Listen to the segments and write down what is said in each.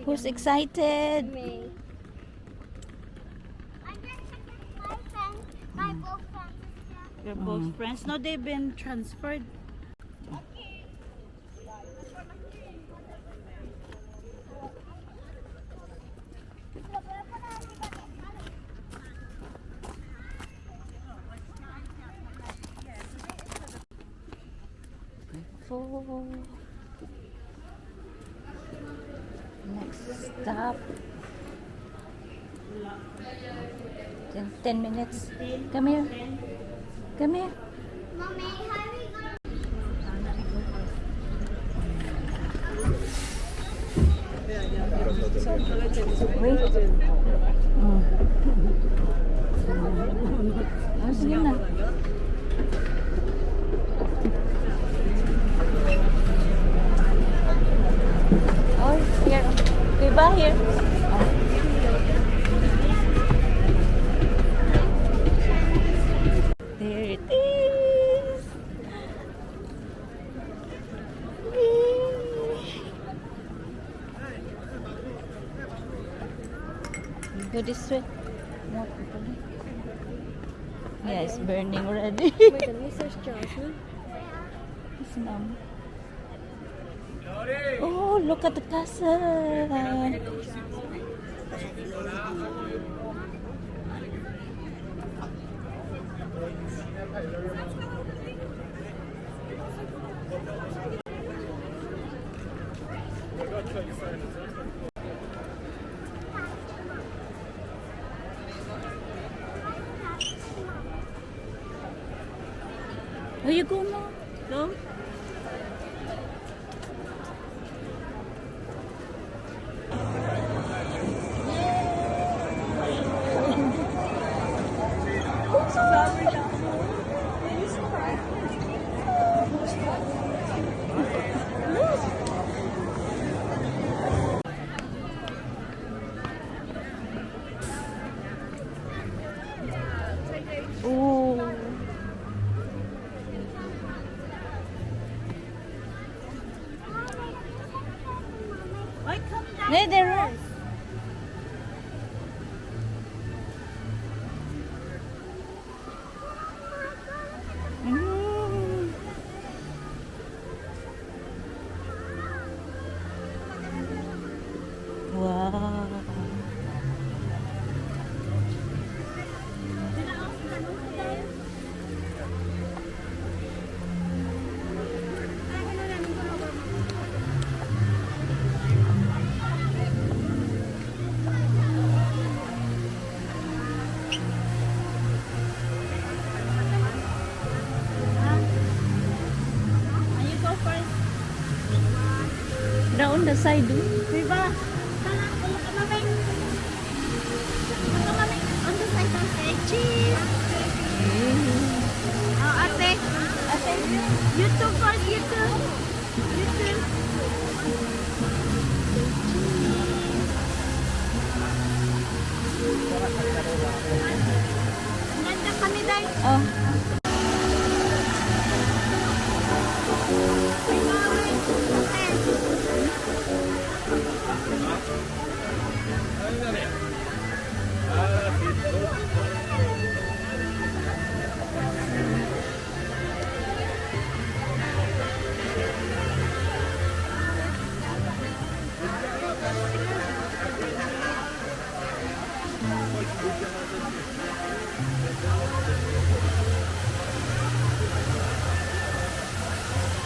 Who's excited? Me. They're both friends. No, they've been transferred. Next stop. 10 minutes. Come here. Come here. Mommy, how are we going? Wait. Oh, sige na. Oh, here. Diba here? Oh. There it is. Go this way. No, yeah, it's burning already. Wait, let me search Johnson. Yes, ma'am. Oh, look at the castle. Where you go now? No? Oh. Why come down? Hey, there are. Mm. Wow. You go first. Down the side. Diba? On the side of the cheese. Oh, ate. Ate. You too first, you too. You too. Ganda kami dahil. Oh.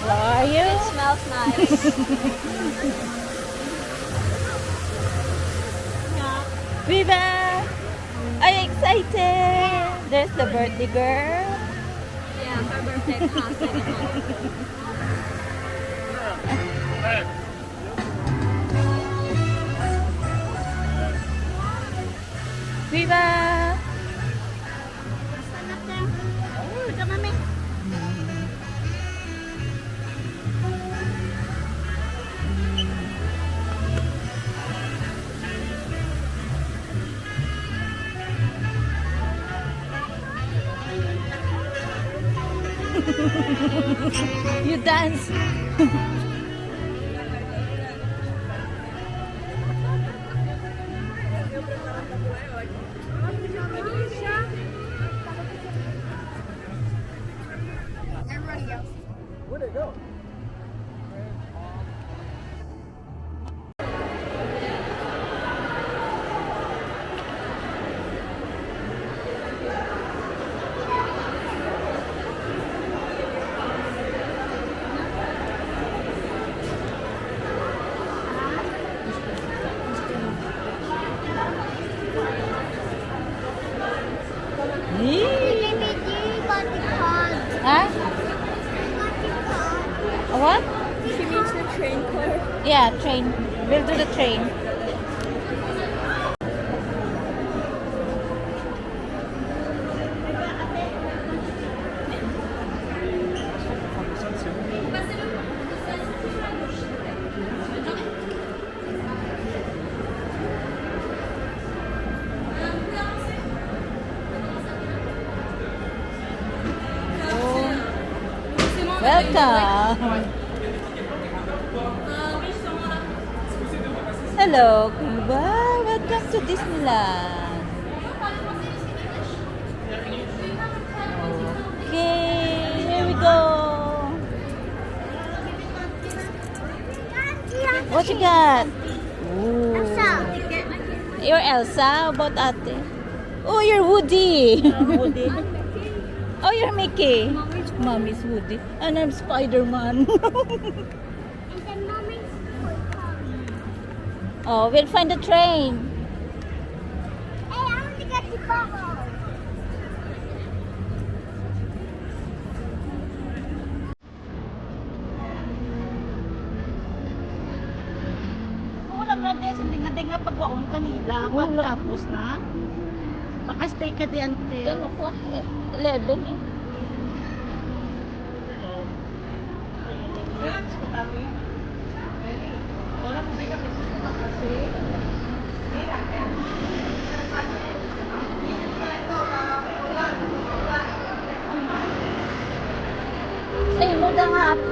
How are you? It smells nice. Viva! Are you excited? There's the birthday girl. Yeah, her birthday house. Viva! Oh, ito kami. You dance. Yeah, train. We'll do the train. Welcome. Hello, Cuba. Welcome to Disneyland. Okay, here we go. What you got? Ooh. You're Elsa. How about Ate? Oh, you're Woody. Woody. Oh, you're Mickey. Mommy's Woody. And I'm Spider-Man. Oh, we'll find the train. Hey, I want to get the bubble. Wala nga din, hindi nga pagwaon kanila. Tapos na. Baka stay ka di ante. Ano po? 11 eh. Ay, muda nga ako.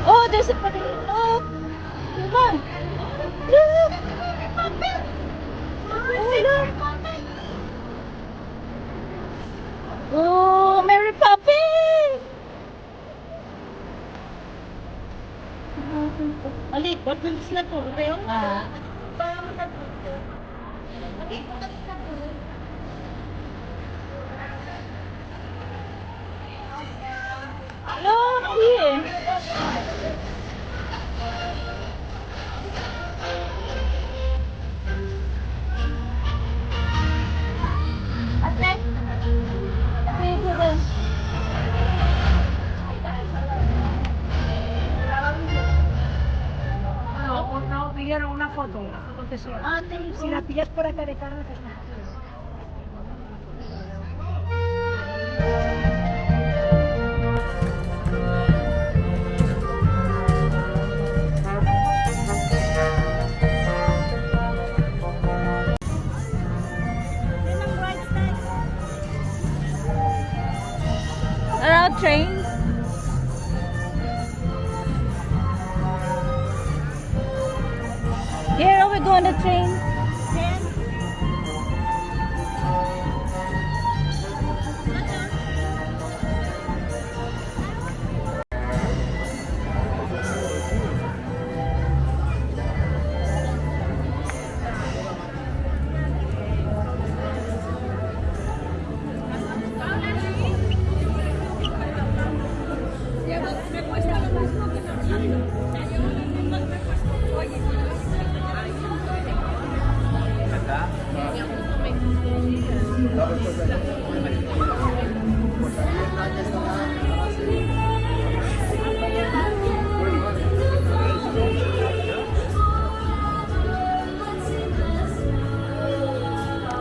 Oh, there's a parade. Oh, diba? Look! Oh, look! Oh, Mary Poppins! Alik, ba't nandis na to? Reo? Ah. Look here. Ate, ate, dito. No, pidieron una foto. Si la pillas por acá de cara, Around train. Here we go on the train.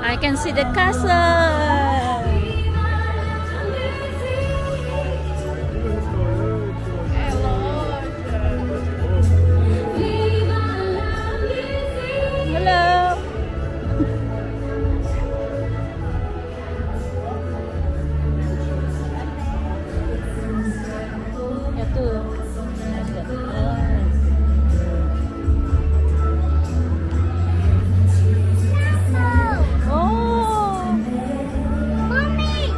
I can see the castle. Hello. Ito. Oh. Mommy!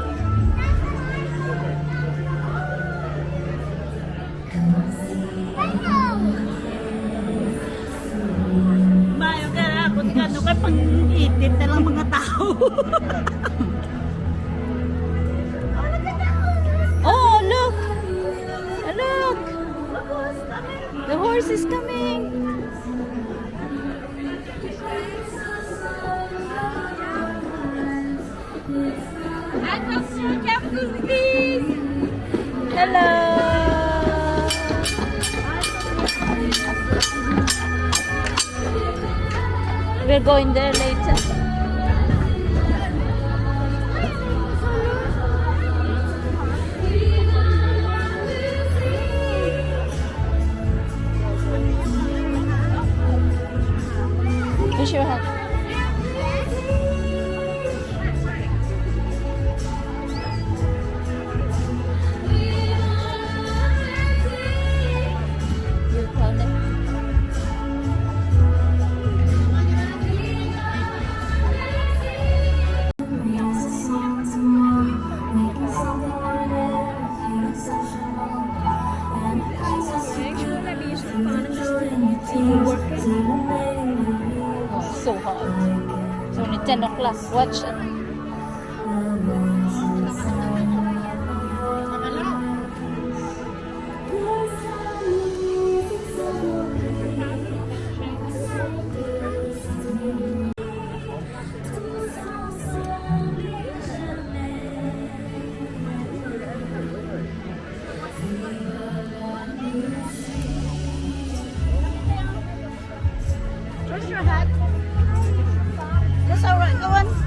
Mayo ka na ako kano kay pang-itit na lang mga tao. Oh, look. Look. The horse is coming. Hello. We're going there later. Wish your hat. You found it? Oh, it's so hot. It's only 10 o'clock. Watch it. Where's your hat? That's alright. Go on.